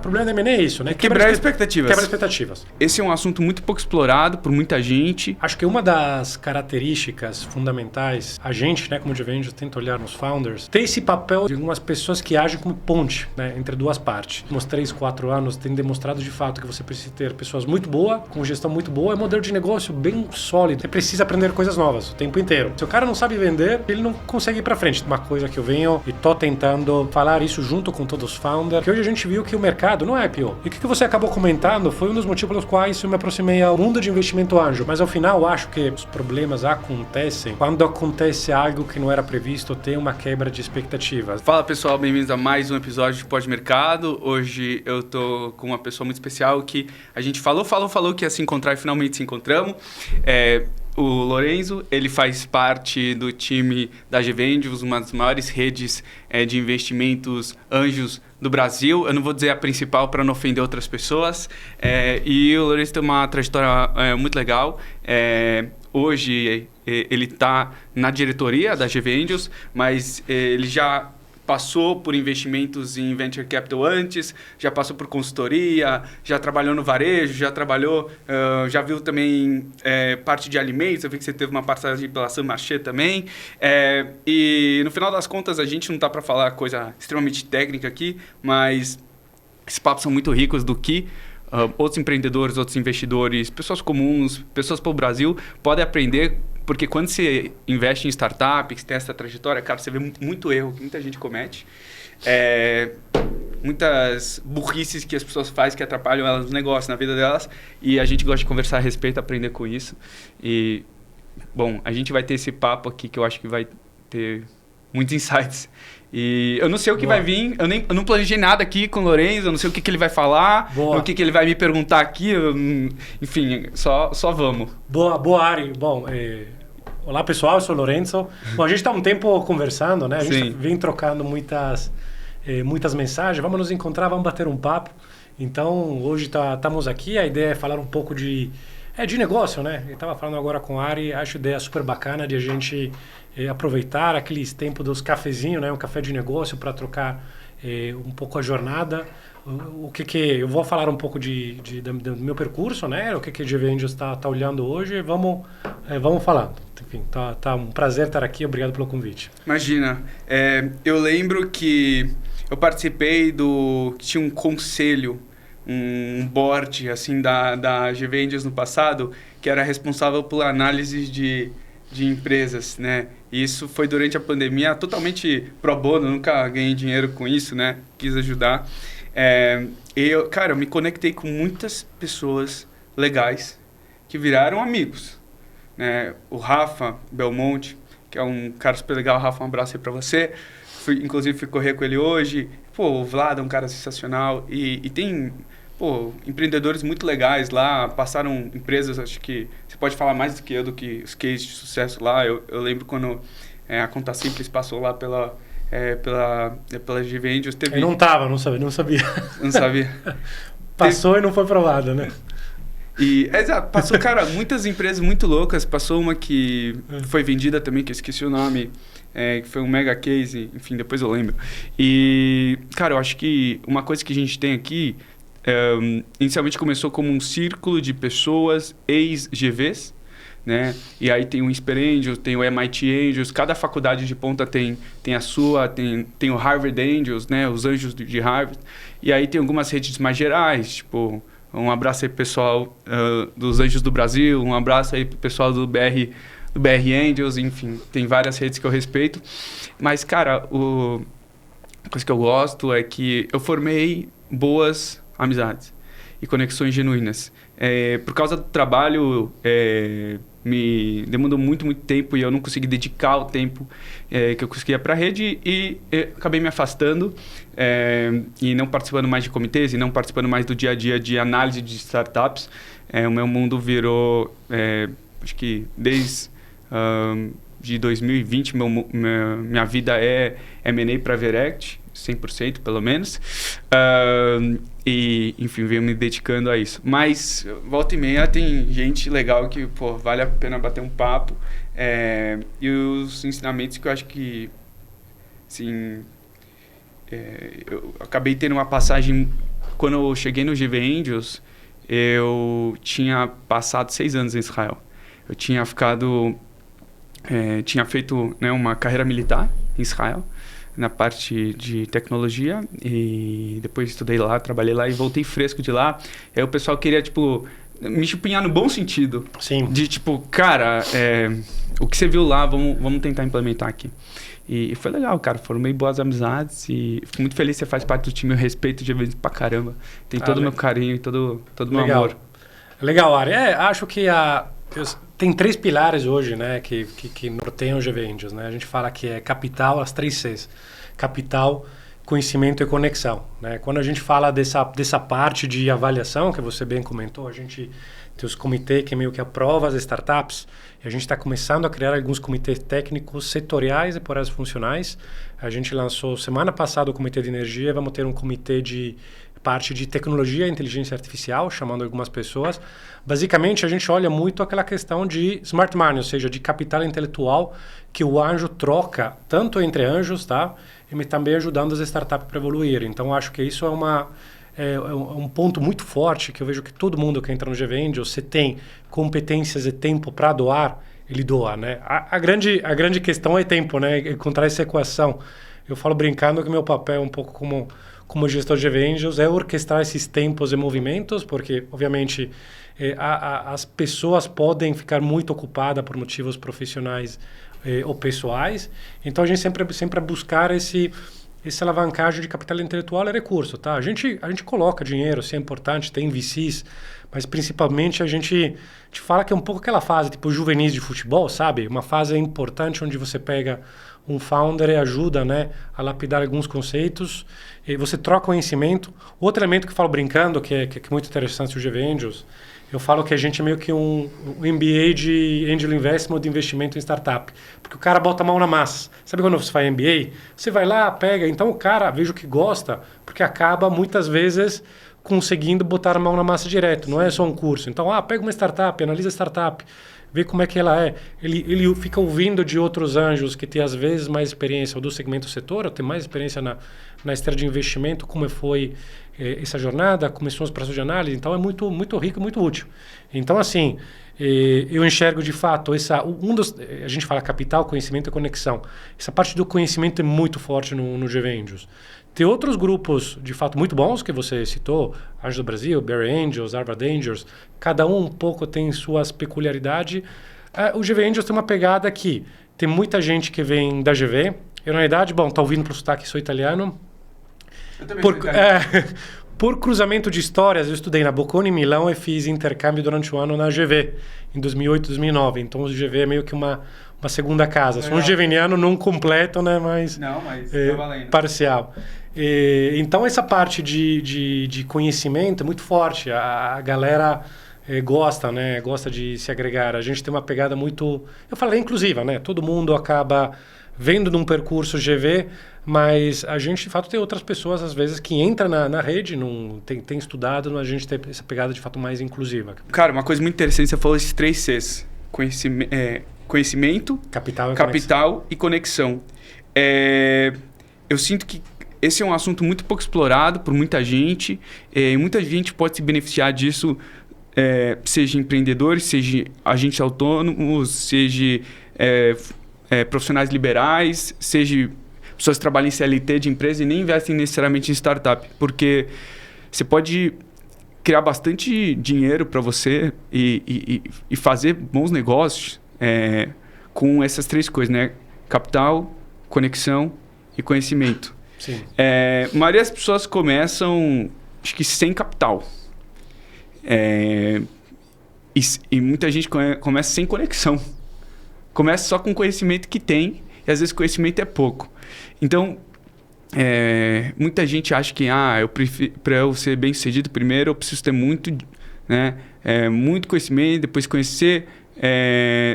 problema da M&A é isso, né? Quebrar expectativas. Quebrar expectativas. Esse é um assunto muito pouco explorado por muita gente. Acho que uma das características fundamentais, a gente, né, como de Ventures, tenta olhar nos founders, tem esse papel de algumas pessoas que agem como ponte, né, entre duas partes. Nos 3, 4 anos tem demonstrado de fato que você precisa ter pessoas muito boas, com gestão muito boa, é um modelo de negócio bem sólido. Você precisa aprender coisas novas o tempo inteiro. Se o cara não sabe vender, ele não consegue ir pra frente. Uma coisa que eu venho e tô tentando falar isso junto com todos os founders, que hoje a gente viu que o mercado não é IPO. E o que você acabou comentando foi um dos motivos pelos quais eu me aproximei ao mundo de investimento anjo. Mas ao final, acho que os problemas acontecem quando acontece algo que não era previsto, tem uma quebra de expectativas. Fala pessoal, bem-vindos a mais um episódio de Pós-Mercado. Hoje eu tô com uma pessoa muito especial que a gente falou que ia se encontrar e finalmente se encontramos. O Lorenzo, ele faz parte do time da GVendios, uma das maiores redes de investimentos anjos do Brasil. Eu não vou dizer a principal para não ofender outras pessoas. E o Lorenzo tem uma trajetória muito legal. Hoje ele está na diretoria da GVendios, mas ele já passou por investimentos em Venture Capital antes, já passou por consultoria, já trabalhou no varejo, já viu também parte de alimentos, eu vi que você teve uma passagem pela Saint Marché também. E no final das contas, a gente não está para falar coisa extremamente técnica aqui, mas esses papos são muito ricos do que outros empreendedores, outros investidores, pessoas comuns, pessoas pelo Brasil podem aprender. Porque quando você investe em startup, que tem essa trajetória, cara, você vê muito erro que muita gente comete. Muitas burrices que as pessoas fazem que atrapalham elas no negócio, na vida delas. E a gente gosta de conversar a respeito, aprender com isso. E, bom, a gente vai ter esse papo aqui que eu acho que vai ter muitos insights. E eu não sei o que vai vir, eu não planejei nada aqui com o Lorenzo, eu não sei o que ele vai falar, o que ele vai me perguntar aqui, enfim, só vamos. Boa, Ari. Bom, olá pessoal, eu sou o Lorenzo. Bom, a gente está um tempo conversando, né? A gente vem trocando muitas mensagens, vamos nos encontrar, vamos bater um papo. Então, hoje estamos aqui, a ideia é falar um pouco de negócio, né? Eu estava falando agora com o Ari, acho a ideia super bacana de a gente aproveitar aqueles tempos dos cafezinhos, né? Um café de negócio para trocar um pouco a jornada. O que eu vou falar um pouco do meu percurso, né? O que a GVendios está olhando hoje. Vamos falando. Enfim, tá um prazer estar aqui. Obrigado pelo convite. Imagina. Eu lembro que eu participei tinha um conselho, um board assim da GVendios no passado, que era responsável pela análise de empresas, né? E isso foi durante a pandemia, totalmente pro bono, nunca ganhei dinheiro com isso, né? Quis ajudar. Eu me conectei com muitas pessoas legais que viraram amigos, né? O Rafa Belmonte, que é um cara super legal. Rafa, um abraço aí pra você. Inclusive fui correr com ele hoje. O Vlad é um cara sensacional. E tem empreendedores muito legais lá, passaram empresas, acho que você pode falar mais do que eu, do que os cases de sucesso lá. Eu lembro quando a Conta Simples passou lá pela GVendios. Eu não sabia. Não sabia? Passou e não foi provada, né? Exato, passou, cara, muitas empresas muito loucas. Passou uma que foi vendida também, que eu esqueci o nome, que foi um mega case, enfim, depois eu lembro. E, cara, eu acho que uma coisa que a gente tem aqui, inicialmente começou como um círculo de pessoas ex-GVs, né? E aí tem o Insper Angels, tem o MIT Angels, cada faculdade de ponta tem a sua, tem o Harvard Angels, né? Os anjos de Harvard. E aí tem algumas redes mais gerais, tipo, um abraço aí pro pessoal dos Anjos do Brasil, um abraço aí pro pessoal do BR Angels, enfim, tem várias redes que eu respeito. Mas, cara, a coisa que eu gosto é que eu formei boas amizades e conexões genuínas. Por causa do trabalho, me demandou muito tempo e eu não consegui dedicar o tempo que eu conseguia para a rede e acabei me afastando e não participando mais de comitês e não participando mais do dia a dia de análise de startups. O meu mundo virou, acho que desde de 2020, minha vida é M&A para Verect, 100% pelo menos. E, enfim, venho me dedicando a isso. Mas, volta e meia, tem gente legal que, vale a pena bater um papo. E os ensinamentos que eu acho que, assim, eu acabei tendo uma passagem quando eu cheguei no GV Angels, eu tinha passado 6 anos em Israel. Eu tinha tinha feito, né, uma carreira militar em Israel, na parte de tecnologia, e depois estudei lá, trabalhei lá e voltei fresco de lá. Aí o pessoal queria, tipo, me chupinhar no bom sentido. Sim. De tipo, cara, o que você viu lá, vamos tentar implementar aqui. E foi legal, cara. Formei boas amizades e fico muito feliz que você faz parte do time. Eu respeito de vez pra caramba. Tem todo o meu carinho e todo o meu amor. Legal, Ari. Acho que tem 3 pilares hoje, né, que norteiam o GV Angels, né? A gente fala que é capital, as 3 Cs. Capital, conhecimento e conexão, né? Quando a gente fala dessa parte de avaliação, que você bem comentou, a gente tem os comitês que meio que aprovam as startups, e a gente está começando a criar alguns comitês técnicos setoriais e por áreas funcionais. A gente lançou semana passada o comitê de energia, vamos ter um comitê de parte de tecnologia e inteligência artificial, chamando algumas pessoas. Basicamente, a gente olha muito aquela questão de smart money, ou seja, de capital intelectual que o anjo troca, tanto entre anjos, tá? E também ajudando as startups para evoluir. Então, acho que isso é um ponto muito forte, que eu vejo que todo mundo que entra no GV Angels, você tem competências e tempo para doar, ele doa, né? A grande questão é tempo, né? Encontrar essa equação. Eu falo brincando que meu papel um pouco como gestor de GV Angels é orquestrar esses tempos e movimentos, porque, obviamente, as pessoas podem ficar muito ocupadas por motivos profissionais ou pessoais. Então, a gente sempre buscar essa alavancagem de capital intelectual e recurso, tá? A gente coloca dinheiro, se é importante, tem VCs, mas principalmente a gente te fala que é um pouco aquela fase, tipo juvenis de futebol, sabe? Uma fase importante onde você pega um founder e ajuda, né, a lapidar alguns conceitos, e você troca conhecimento. Outro elemento que eu falo brincando, que é muito interessante o GV Angels, eu falo que a gente é meio que um MBA de Angel Investment, de investimento em startup. Porque o cara bota a mão na massa. Sabe quando você faz MBA? Você vai lá, pega. Então o cara, vejo que gosta, porque acaba muitas vezes conseguindo botar a mão na massa direto. Não é só um curso. Então, pega uma startup, analisa a startup, vê como é que ela é. Ele fica ouvindo de outros anjos que tem às vezes mais experiência, ou do segmento setor, ou tem mais experiência na esteira de investimento, como foi essa jornada, como são os processos de análise. Então é muito, muito rico e muito útil. Então, assim, eu enxergo de fato a gente fala capital, conhecimento e conexão. Essa parte do conhecimento é muito forte no GV Angels. Tem outros grupos, de fato, muito bons, que você citou, Anjos do Brasil, Barry Angels, Harvard Angels, cada um pouco tem suas peculiaridades. O GV Angels tem uma pegada que tem muita gente que vem da GV. Eu, na verdade, tá ouvindo pro sotaque, sou italiano. Eu também sou italiano. Por cruzamento de histórias, eu estudei na Bocconi, em Milão, e fiz intercâmbio durante um ano na GV, em 2008, 2009. Então, o GV é meio que uma segunda casa. Sou um geveniano não completo, né, mas tá valendo. Parcial. Então, essa parte de conhecimento é muito forte. A galera gosta, né? Gosta de se agregar. A gente tem uma pegada muito... Eu falei inclusiva, né? Todo mundo acaba vendo num percurso GV, mas a gente, de fato, tem outras pessoas, às vezes, que entram na rede, tem estudado, mas a gente tem essa pegada, de fato, mais inclusiva. Cara, uma coisa muito interessante, você falou esses 3 Cs. Conhecimento, capital e conexão. Eu sinto que esse é um assunto muito pouco explorado por muita gente. Muita gente pode se beneficiar disso, seja empreendedores, seja agentes autônomos, seja profissionais liberais, seja pessoas que trabalham em CLT de empresa e nem investem necessariamente em startup. Porque você pode criar bastante dinheiro para você e fazer bons negócios com essas 3 coisas, né? Capital, conexão e conhecimento. Sim. A maioria das pessoas começam, acho que sem capital. E muita gente começa sem conexão. Começa só com o conhecimento que tem, e às vezes conhecimento é pouco. Então, muita gente acha que para eu ser bem sucedido, primeiro eu preciso ter muito, né, muito conhecimento, depois conhecer,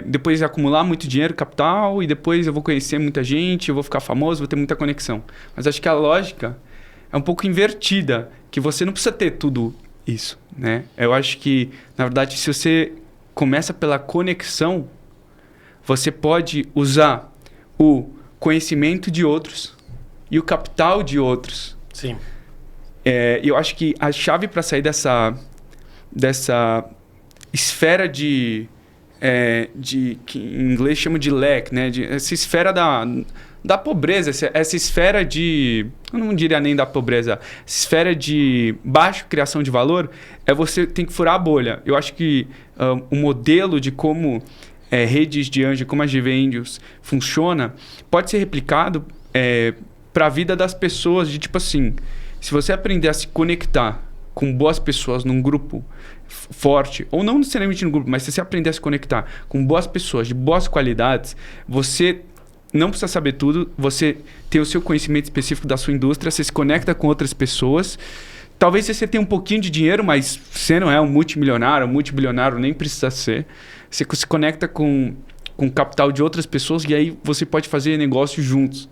depois acumular muito dinheiro, capital, e depois eu vou conhecer muita gente, eu vou ficar famoso, vou ter muita conexão. Mas acho que a lógica é um pouco invertida, que você não precisa ter tudo isso, né? Eu acho que, na verdade, se você começa pela conexão, você pode usar o conhecimento de outros e o capital de outros. Sim. eu acho que a chave para sair dessa esfera que em inglês chama de lack, né? Essa esfera da pobreza, essa esfera de... Eu não diria nem da pobreza. Essa esfera de baixa criação de valor, você tem que furar a bolha. Eu acho que o modelo de como redes de anjo, como a GV Angels funciona, pode ser replicado para a vida das pessoas, de tipo assim, se você aprender a se conectar com boas pessoas num grupo forte, ou não necessariamente no grupo, mas se você aprender a se conectar com boas pessoas de boas qualidades, você não precisa saber tudo, você tem o seu conhecimento específico da sua indústria, você se conecta com outras pessoas. Talvez você tenha um pouquinho de dinheiro, mas você não é um multimilionário, um multibilionário, nem precisa ser. Você se conecta com o capital de outras pessoas e aí você pode fazer negócios juntos.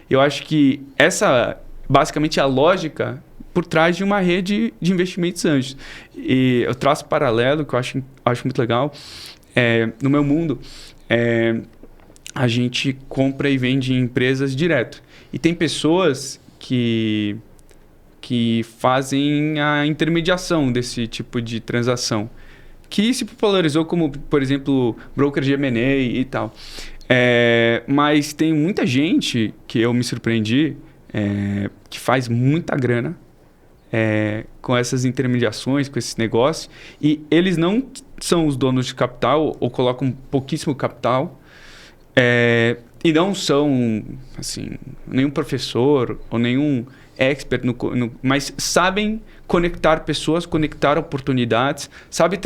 Eu acho que essa, basicamente, é a lógica por trás de uma rede de investimentos anjos. E eu traço paralelo, que eu acho muito legal. No meu mundo, a gente compra e vende empresas direto. E tem pessoas que fazem a intermediação desse tipo de transação, que se popularizou como, por exemplo, broker de M&A e tal. Mas tem muita gente que eu me surpreendi, que faz muita grana com essas intermediações, com esses negócios, e eles não são os donos de capital ou colocam pouquíssimo capital, e não são assim, nenhum professor ou nenhum expert, mas sabem conectar pessoas, conectar oportunidades, sabem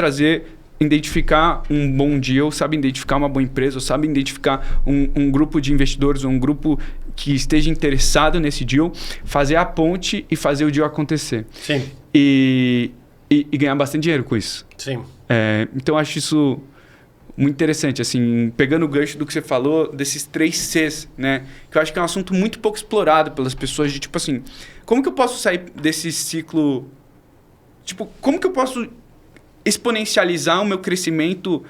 identificar um bom deal, sabem identificar uma boa empresa, sabem identificar um grupo de investidores, um grupo que esteja interessado nesse deal, fazer a ponte e fazer o deal acontecer. Sim. E ganhar bastante dinheiro com isso. Sim. Então, eu acho isso muito interessante, assim, pegando o gancho do que você falou, desses 3 Cs, né? Que eu acho que é um assunto muito pouco explorado pelas pessoas, de tipo assim, como que eu posso sair desse ciclo? Tipo, como que eu posso exponencializar o meu crescimento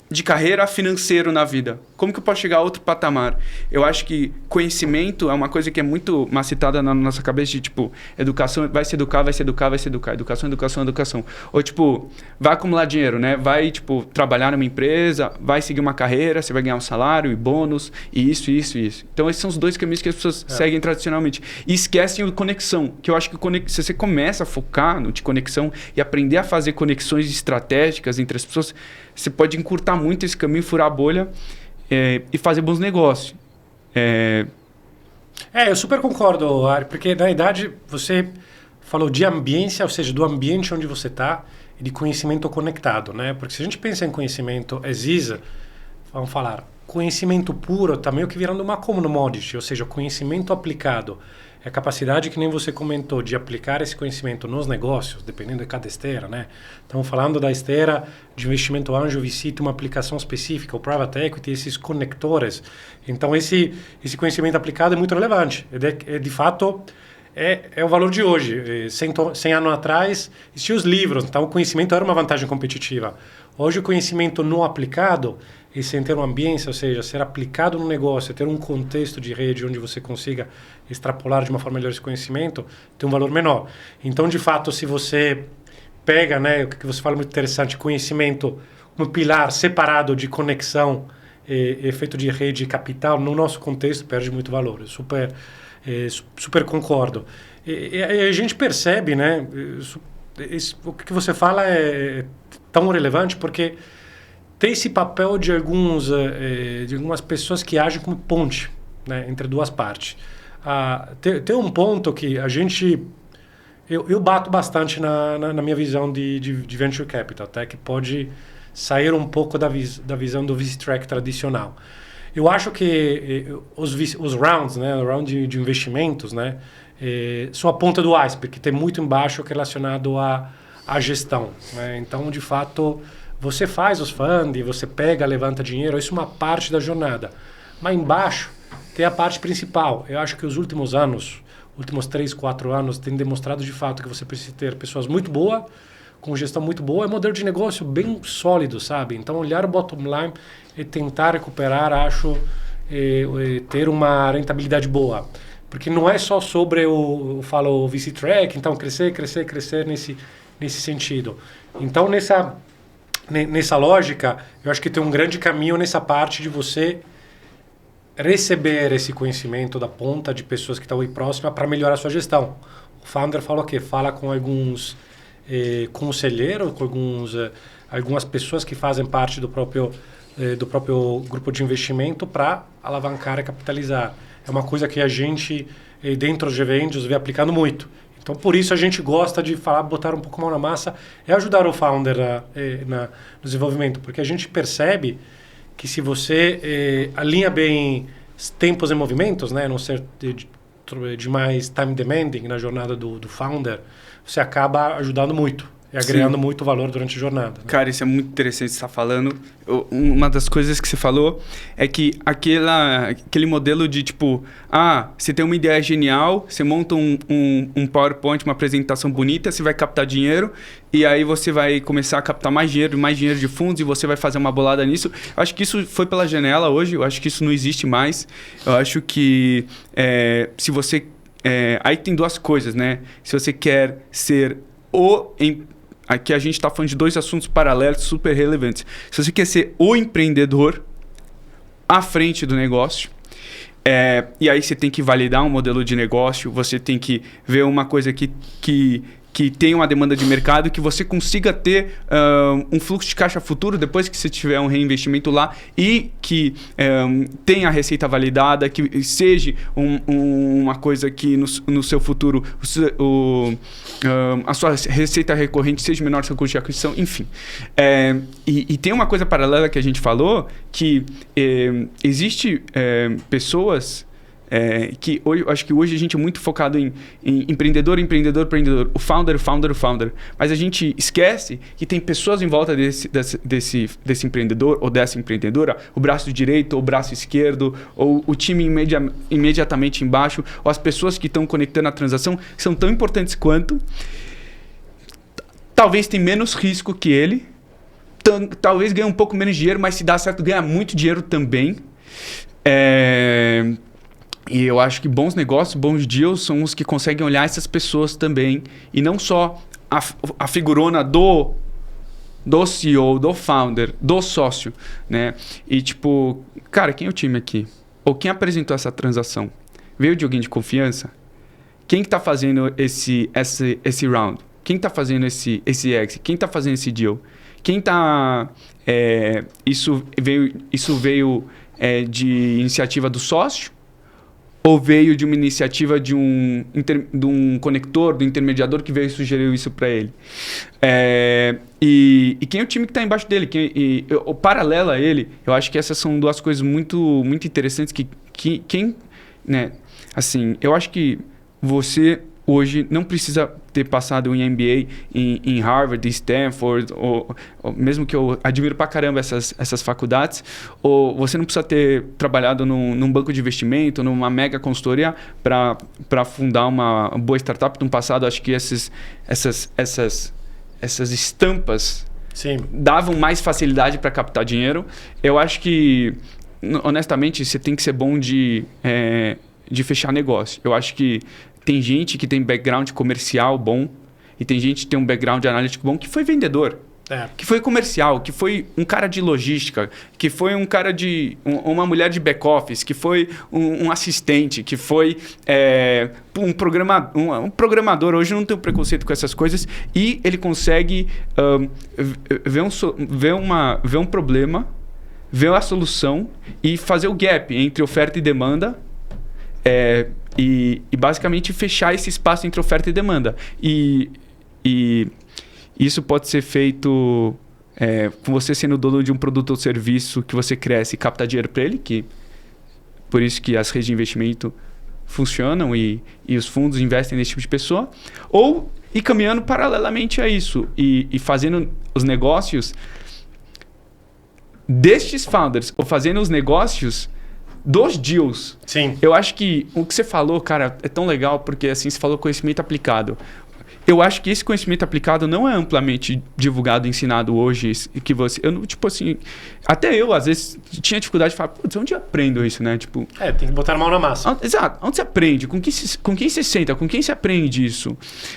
de carreira financeiro na vida? Como que eu posso chegar a outro patamar? Eu acho que conhecimento é uma coisa que é muito macitada na nossa cabeça, de tipo, educação, vai se educar, vai se educar, vai se educar. Educação, educação, educação. Ou tipo, vai acumular dinheiro, né? Vai, tipo, trabalhar numa empresa, vai seguir uma carreira, você vai ganhar um salário e bônus, e isso, isso, isso. Então, esses são os 2 caminhos que as pessoas seguem tradicionalmente. E esquecem o conexão, que eu acho que se você começa a focar no de conexão e aprender a fazer conexões estratégicas entre as pessoas, você pode encurtar muito esse caminho, furar a bolha e fazer bons negócios. Eu super concordo, Ari, porque na verdade você falou de ambiência, ou seja, do ambiente onde você está e de conhecimento conectado, né? Porque se a gente pensa em conhecimento vamos falar, conhecimento puro está meio que virando uma commodity, ou seja, conhecimento aplicado. É a capacidade, que nem você comentou, de aplicar esse conhecimento nos negócios, dependendo de cada esteira, né? Estamos falando da esteira de investimento anjo, visita uma aplicação específica, o private equity, esses conectores. Então, esse conhecimento aplicado é muito relevante. De fato, é o valor de hoje. 100 anos atrás, existiam os livros, então o conhecimento era uma vantagem competitiva. Hoje, o conhecimento não aplicado, e sem ter uma ambiência, ou seja, ser aplicado no negócio, ter um contexto de rede onde você consiga extrapolar de uma forma melhor esse conhecimento, tem um valor menor. Então, de fato, se você pega, né, o que você fala muito interessante, conhecimento, um pilar separado de conexão e efeito de rede e capital, no nosso contexto, perde muito valor. Eu super concordo. E a gente percebe, né, o que você fala é tão relevante porque tem esse papel de algumas pessoas que agem como ponte, né, entre duas partes. Tem um ponto que a gente... Eu bato bastante na minha visão de venture capital, tá? Que pode sair um pouco da visão do VC-Track tradicional. Eu acho que os rounds, né, o round de investimentos, né, são a ponta do iceberg, que tem muito embaixo relacionado à gestão, né? Então, de fato, você faz os funds, você pega, levanta dinheiro, isso é uma parte da jornada. Mas embaixo tem a parte principal. Eu acho que os últimos 3, 4 anos, têm demonstrado de fato que você precisa ter pessoas muito boas, com gestão muito boa, é um modelo de negócio bem sólido, sabe? Então, olhar o bottom line e tentar recuperar, acho, ter uma rentabilidade boa. Porque não é só sobre o VC Track, então crescer nesse sentido. Então, nessa lógica, eu acho que tem um grande caminho nessa parte de você receber esse conhecimento da ponta de pessoas que estão aí próximas para melhorar a sua gestão. O founder fala o quê? Fala com alguns conselheiros, com algumas pessoas que fazem parte do próprio grupo de investimento para alavancar e capitalizar. É uma coisa que a gente, dentro dos GV Angels, vem aplicando muito. Então, por isso, a gente gosta de botar um pouco a mão na massa e ajudar o founder no desenvolvimento. Porque a gente percebe que se você alinha bem tempos e movimentos, né, não ser de mais time demanding na jornada do founder, você acaba ajudando muito. E agregando muito valor durante a jornada. Né? Cara, isso é muito interessante você estar falando. Uma das coisas que você falou é que aquele modelo de tipo... você tem uma ideia genial, você monta um PowerPoint, uma apresentação bonita, você vai captar dinheiro e aí você vai começar a captar mais dinheiro de fundos e você vai fazer uma bolada nisso. Eu acho que isso foi pela janela hoje, eu acho que isso não existe mais. Eu acho que se você... aí tem duas coisas, né? Se você quer ser Aqui a gente está falando de dois assuntos paralelos super relevantes. Se você quer ser o empreendedor à frente do negócio, e aí você tem que validar um modelo de negócio, você tem que ver uma coisa que tem uma demanda de mercado, que você consiga ter um fluxo de caixa futuro depois que você tiver um reinvestimento lá e que tenha a receita validada, que seja uma coisa que no seu futuro a sua receita recorrente seja menor que o seu custo de aquisição, enfim. E tem uma coisa paralela que a gente falou, que existe pessoas... que hoje, acho que hoje a gente é muito focado em empreendedor, o founder. Mas a gente esquece que tem pessoas em volta desse empreendedor ou dessa empreendedora, o braço direito ou o braço esquerdo, ou o time imediatamente embaixo, ou as pessoas que estão conectando a transação, que são tão importantes quanto. Talvez tenha menos risco que ele, talvez ganhe um pouco menos dinheiro, mas se dá certo, ganha muito dinheiro também. E eu acho que bons negócios, bons deals são os que conseguem olhar essas pessoas também. E não só a figurona do CEO, do founder, do sócio, né? E tipo, cara, quem é o time aqui? Ou quem apresentou essa transação? Veio de alguém de confiança? Quem que tá fazendo esse round? Quem tá fazendo esse exit? Quem tá fazendo esse deal? Quem tá... Isso veio de iniciativa do sócio? Ou veio de uma iniciativa de um conector, do intermediador que veio e sugeriu isso para ele? E quem é o time que está embaixo dele? O paralelo a ele, eu acho que essas são duas coisas muito, muito interessantes né? Assim, eu acho que você hoje não precisa ter passado em MBA em Harvard, em Stanford, ou mesmo que eu admiro pra caramba essas faculdades, ou você não precisa ter trabalhado num banco de investimento, numa mega consultoria para fundar uma boa startup. No passado, acho que essas estampas Sim. davam mais facilidade para captar dinheiro. Eu acho que, honestamente, você tem que ser bom de fechar negócio. Eu acho que tem gente que tem background comercial bom e tem gente que tem um background analítico bom que foi vendedor, que foi comercial, que foi um cara de logística, que foi um cara uma mulher de back-office, que foi um assistente, que foi um programador. Hoje eu não tenho preconceito com essas coisas e ele consegue ver um problema, ver a solução e fazer o gap entre oferta e demanda. E basicamente fechar esse espaço entre oferta e demanda. E isso pode ser feito com você sendo dono de um produto ou serviço que você cresce e capta dinheiro para ele, por isso que as redes de investimento funcionam e os fundos investem nesse tipo de pessoa, ou ir caminhando paralelamente a isso e fazendo os negócios destes founders, ou fazendo os negócios dos deals. Sim. Eu acho que o que você falou, cara, é tão legal porque assim, você falou conhecimento aplicado. eu acho que esse conhecimento aplicado não é amplamente divulgado, ensinado hoje, que você... tipo assim, até eu, às vezes, tinha dificuldade de falar, putz, onde eu aprendo isso, né? Tipo... tem que botar a mão na massa. Exato. Onde você aprende? Com quem você senta? Com quem você aprende isso?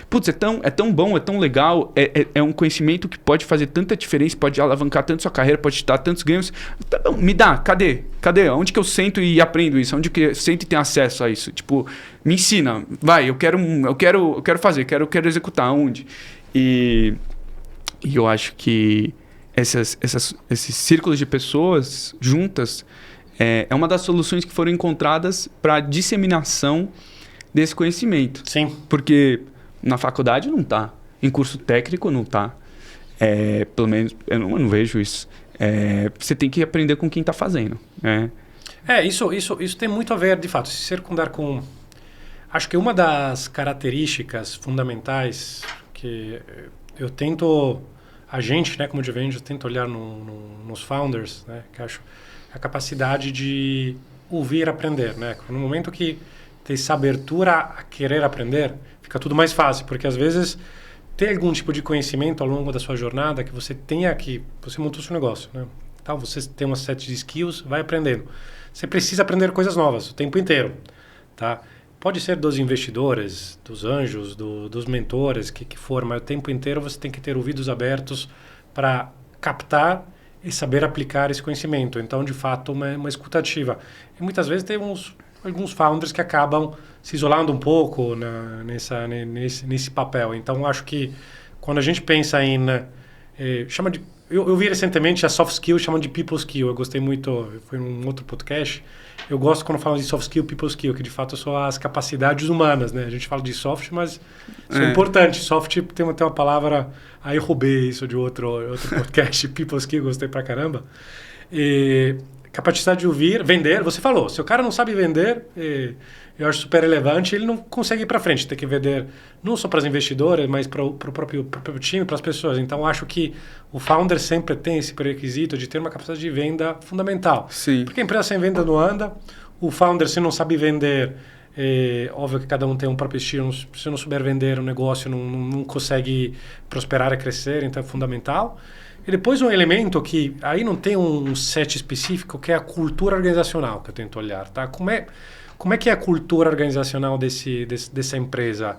Putz, é tão bom, é tão legal, é um conhecimento que pode fazer tanta diferença, pode alavancar tanto sua carreira, pode te dar tantos ganhos. Tá bom, me dá, cadê? Onde que eu sento e aprendo isso? Onde que eu sento e tenho acesso a isso? Tipo, me ensina. Vai, eu quero fazer, quero executar. Onde? E eu acho que esses círculos de pessoas juntas é uma das soluções que foram encontradas para a disseminação desse conhecimento. Sim. Porque na faculdade não está, em curso técnico não está. Pelo menos eu não vejo isso. Você tem que aprender com quem está fazendo. Isso tem muito a ver, de fato, se circundar com... Acho que uma das características fundamentais que eu tento... A gente, né, como Advantage, tenta olhar nos founders, né, que acho a capacidade de ouvir e aprender. Né? No momento que tem essa abertura a querer aprender, fica tudo mais fácil, porque às vezes tem algum tipo de conhecimento ao longo da sua jornada que você tenha que... Você montou seu negócio, né? Então, você tem uma set de skills, vai aprendendo. Você precisa aprender coisas novas o tempo inteiro, tá? Pode ser dos investidores, dos anjos, dos mentores, que for, mas o tempo inteiro você tem que ter ouvidos abertos para captar e saber aplicar esse conhecimento. Então, de fato, uma escuta ativa. E muitas vezes tem alguns founders que acabam se isolando um pouco nesse papel. Então, acho que quando a gente pensa em... Eu vi recentemente a soft skill, chamam de people skill. Eu gostei muito, foi um outro podcast. Eu gosto quando falam de soft skill, people skill, que de fato são as capacidades humanas, né? A gente fala de soft, mas isso é importante. Soft tem uma palavra... Aí eu roubei isso de outro podcast, people skill, gostei pra caramba. Capacidade de ouvir, vender. Você falou, se o cara não sabe vender, eu acho super relevante, ele não consegue ir para frente. Tem que vender não só para os investidores, mas para o próprio time, para as pessoas. Então, acho que o founder sempre tem esse pré-requisito de ter uma capacidade de venda fundamental. Sim. Porque a empresa sem venda não anda. O founder, se não sabe vender, óbvio que cada um tem um próprio estilo. Se não souber vender um negócio, não consegue prosperar e crescer. Então, é fundamental. E depois um elemento que aí não tem um set específico, que é a cultura organizacional, que eu tento olhar. Tá? Como é que é a cultura organizacional dessa empresa?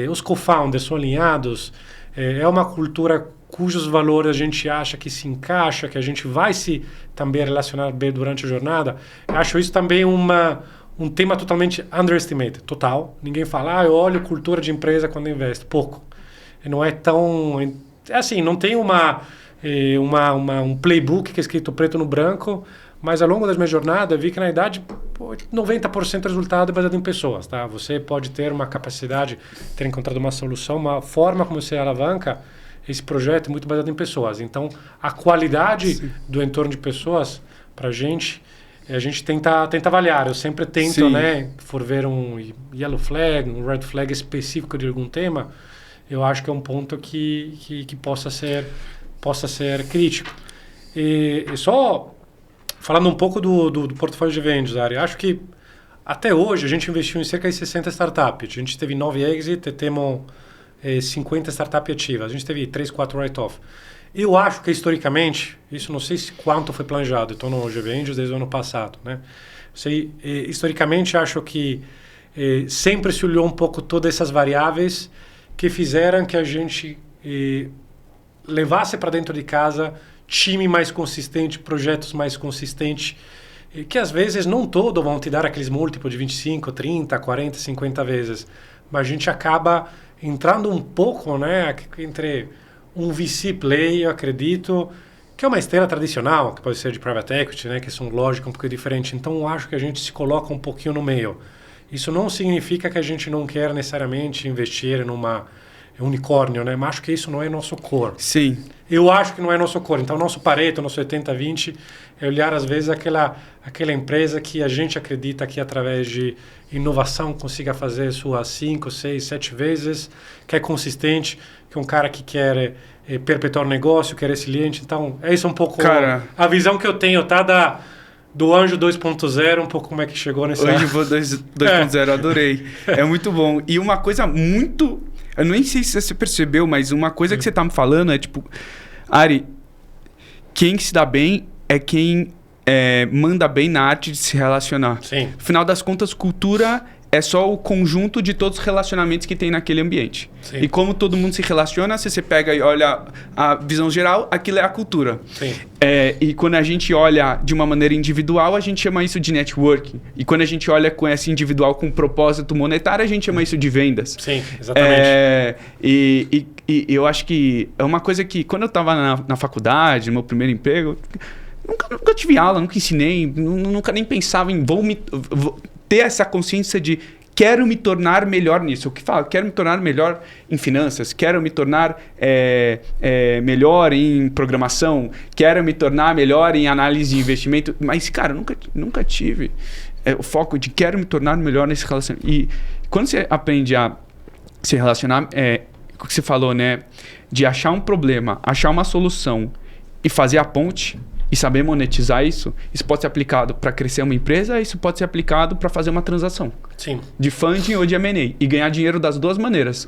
Os co-founders são alinhados? É uma cultura cujos valores a gente acha que se encaixa, que a gente vai se também relacionar bem durante a jornada? Eu acho isso também um tema totalmente underestimated, total. Ninguém fala, eu olho cultura de empresa quando investo. Pouco. Não é tão... assim, não tem um playbook que é escrito preto no branco, mas ao longo da minha jornada eu vi que na idade 90% do resultado é baseado em pessoas, tá? Você pode ter uma capacidade, ter encontrado uma solução, uma forma como você alavanca esse projeto é muito baseado em pessoas. Então, a qualidade do entorno de pessoas, para a gente tenta avaliar. Eu sempre tento, né, for ver um yellow flag, um red flag específico de algum tema, eu acho que é um ponto que possa ser crítico. E só falando um pouco do portfólio de vendas, Ari, acho que até hoje a gente investiu em cerca de 60 startups. A gente teve 9 exit e temos 50 startups ativas. A gente teve 3, 4 write-off. Eu acho que historicamente, isso não sei quanto foi planejado, estou no GV Angels desde o ano passado, né? Historicamente acho que sempre se olhou um pouco todas essas variáveis que fizeram que a gente levasse para dentro de casa time mais consistente, projetos mais consistentes, que às vezes não todos vão te dar aqueles múltiplos de 25, 30, 40, 50 vezes, mas a gente acaba entrando um pouco, né, entre um VC play, eu acredito, que é uma esteira tradicional, que pode ser de private equity, né, que são lógicas um pouco diferentes. Então, eu acho que a gente se coloca um pouquinho no meio. Isso não significa que a gente não quer necessariamente investir numa unicórnio, né? Mas acho que isso não é nosso core. Sim. Eu acho que não é nosso core. Então, nosso Pareto, nosso 80-20, é olhar, às vezes, aquela empresa que a gente acredita que, através de inovação, consiga fazer suas 5, 6, 7 vezes, que é consistente, que é um cara que quer perpetuar o negócio, que é resiliente. Então, é isso um pouco a visão que eu tenho, tá? Do Anjo 2.0, um pouco como é que chegou nessa... Anjo 2.0, adorei. É muito bom. E uma coisa muito Eu nem sei se você percebeu, mas uma coisa que você tá me falando é tipo... Ari, quem se dá bem é quem manda bem na arte de se relacionar. Sim. Afinal das contas, cultura é só o conjunto de todos os relacionamentos que tem naquele ambiente. Sim. E como todo mundo se relaciona, se você pega e olha a visão geral, aquilo é a cultura. Sim. E quando a gente olha de uma maneira individual, a gente chama isso de networking. E quando a gente olha com esse individual com propósito monetário, a gente chama isso de vendas. Sim, exatamente. E eu acho que é uma coisa que, quando eu estava na faculdade, no meu primeiro emprego, nunca tive aula, nunca ensinei, nunca nem pensava em vou ter essa consciência de quero me tornar melhor nisso. O que fala? Quero me tornar melhor em finanças, quero me tornar melhor em programação, quero me tornar melhor em análise de investimento. Mas, cara, nunca tive o foco de quero me tornar melhor nesse relacionamento. E quando você aprende a se relacionar, o que você falou, né? De achar um problema, achar uma solução e fazer a ponte e saber monetizar isso, isso pode ser aplicado para crescer uma empresa, isso pode ser aplicado para fazer uma transação. Sim. De funding ou de M&A. E ganhar dinheiro das duas maneiras.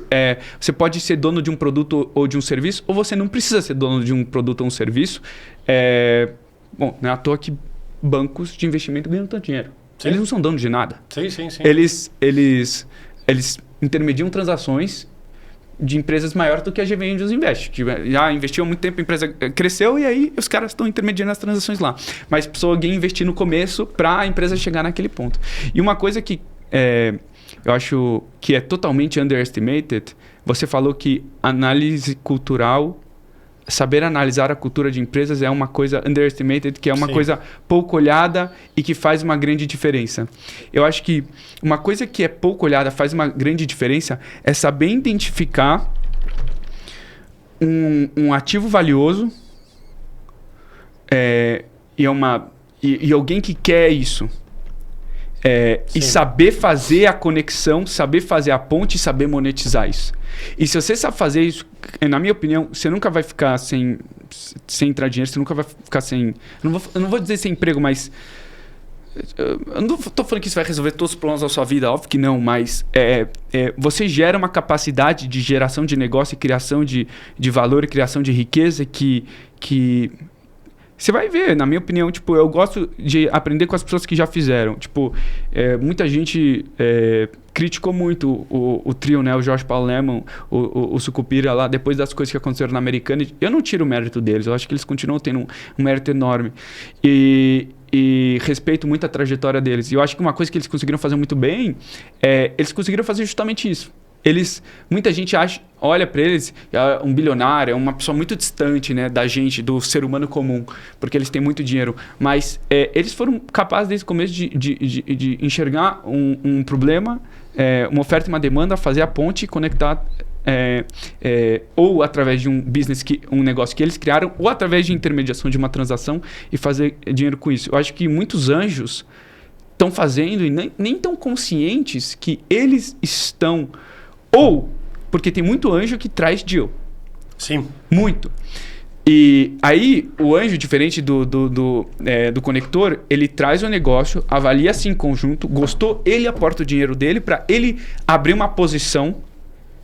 Você pode ser dono de um produto ou de um serviço, ou você não precisa ser dono de um produto ou um serviço. Bom, não é à toa que bancos de investimento ganham tanto dinheiro. Sim. Eles não são donos de nada. Sim, sim, sim. Eles intermediam transações de empresas maiores do que a GVendas investe. Que já investiu há muito tempo, a empresa cresceu e aí os caras estão intermediando as transações lá. Mas precisou alguém investir no começo para a empresa chegar naquele ponto. E uma coisa que eu acho que é totalmente underestimated, você falou que análise cultural, saber analisar a cultura de empresas é uma coisa underestimated, que é uma coisa pouco olhada e que faz uma grande diferença. Eu acho que uma coisa que é pouco olhada, faz uma grande diferença, é saber identificar um ativo valioso e alguém que quer isso. E saber fazer a conexão, saber fazer a ponte e saber monetizar isso. E se você sabe fazer isso, na minha opinião, você nunca vai ficar sem entrar dinheiro, você nunca vai ficar sem... Eu não vou dizer sem emprego, mas... Eu não estou falando que isso vai resolver todos os problemas da sua vida, óbvio que não, mas você gera uma capacidade de geração de negócio e criação de valor e criação de riqueza que você vai ver, na minha opinião, tipo, eu gosto de aprender com as pessoas que já fizeram. Tipo, muita gente criticou muito o trio, né? O Jorge Paulo Lemann, o Sucupira lá, depois das coisas que aconteceram na Americana. Eu não tiro o mérito deles, eu acho que eles continuam tendo um mérito enorme. E respeito muito a trajetória deles. E eu acho que uma coisa que eles conseguiram fazer muito bem, eles conseguiram fazer justamente isso. Muita gente olha para eles, um bilionário, é uma pessoa muito distante, né, da gente, do ser humano comum, porque eles têm muito dinheiro. Mas eles foram capazes desde o começo de enxergar um problema, uma oferta e uma demanda, fazer a ponte e conectar, ou através de um negócio que eles criaram, ou através de intermediação de uma transação e fazer dinheiro com isso. Eu acho que muitos anjos estão fazendo e nem tão conscientes que eles estão... Ou porque tem muito anjo que traz deal. Sim. Muito. E aí, o anjo, diferente do conector, ele traz o negócio, avalia-se em conjunto, gostou, ele aporta o dinheiro dele para ele abrir uma posição,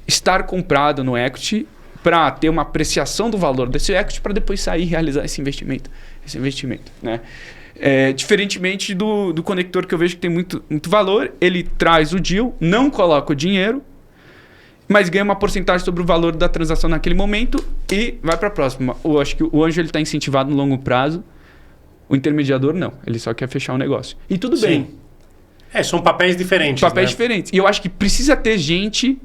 estar comprado no equity, para ter uma apreciação do valor desse equity, para depois sair e realizar esse investimento. Né? Diferentemente do conector, que eu vejo que tem muito valor, ele traz o deal, não coloca o dinheiro, mas ganha uma porcentagem sobre o valor da transação naquele momento e vai para a próxima. Eu acho que o anjo está incentivado no longo prazo, o intermediador não. Ele só quer fechar o negócio. E tudo bem. São papéis diferentes. Papéis diferentes. E eu acho que precisa ter gente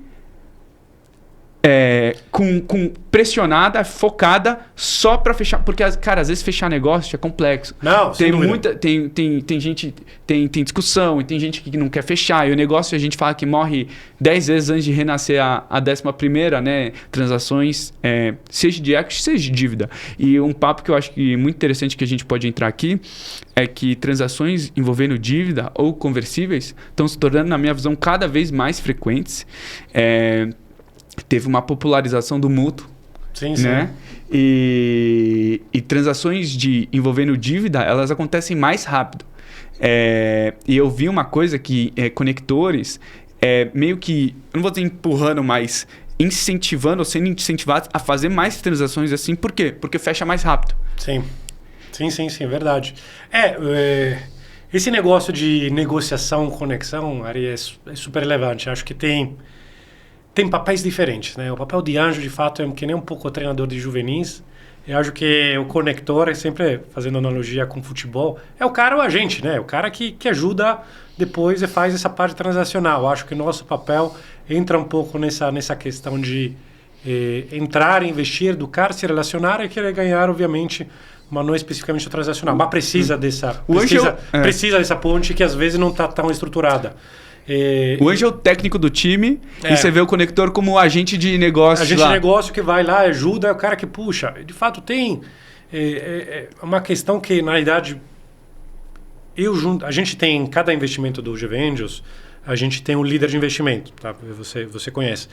pressionada, focada, só para fechar. Porque, cara, às vezes fechar negócio é complexo. Não, tem gente, tem discussão, e tem gente que não quer fechar. E o negócio, a gente fala que morre 10 vezes antes de renascer a 11ª, né? Transações, seja de equity, seja de dívida. E um papo que eu acho que muito interessante que a gente pode entrar aqui é que transações envolvendo dívida ou conversíveis estão se tornando, na minha visão, cada vez mais frequentes. Teve uma popularização do mútuo, né? E transações envolvendo dívida, elas acontecem mais rápido. E eu vi uma coisa que conectores, meio que, eu não vou dizer empurrando, mas incentivando ou sendo incentivados a fazer mais transações assim. Por quê? Porque fecha mais rápido. Sim, é verdade. Esse negócio de negociação, conexão, Ari, é super relevante. Acho que tem papéis diferentes, né? O papel de anjo, de fato, é que nem um pouco o treinador de juvenis. Eu acho que o conector, sempre fazendo analogia com futebol, é o cara, o agente, né? O cara que ajuda depois e faz essa parte transacional. Eu acho que o nosso papel entra um pouco nessa questão de entrar, investir, educar, se relacionar e querer ganhar, obviamente, mas não especificamente o transacional. Mas precisa dessa ponte que às vezes não está tão estruturada. O Anjo é o técnico do time e você vê o conector como agente de negócio. Agente de negócio que vai lá, ajuda, é o cara que puxa. De fato, tem uma questão que, na realidade, a gente tem, em cada investimento do GV Angels, a gente tem um líder de investimento, tá? Você conhece.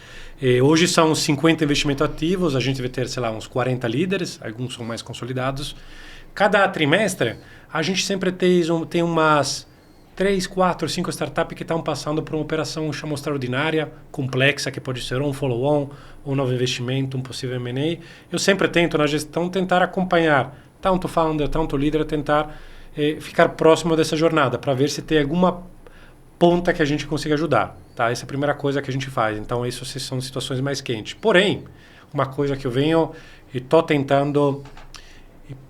Hoje são 50 investimentos ativos, a gente vai ter, sei lá, uns 40 líderes, alguns são mais consolidados. Cada trimestre, a gente sempre tem umas 3, 4, 5 startups que estão passando por uma operação chamada extraordinária, complexa, que pode ser um follow-on, um novo investimento, um possível M&A. Eu sempre tento, na gestão, tentar acompanhar tanto o founder, tanto o líder, tentar ficar próximo dessa jornada, para ver se tem alguma ponta que a gente consiga ajudar. Tá? Essa é a primeira coisa que a gente faz. Então, isso são situações mais quentes. Porém, uma coisa que eu venho e estou tentando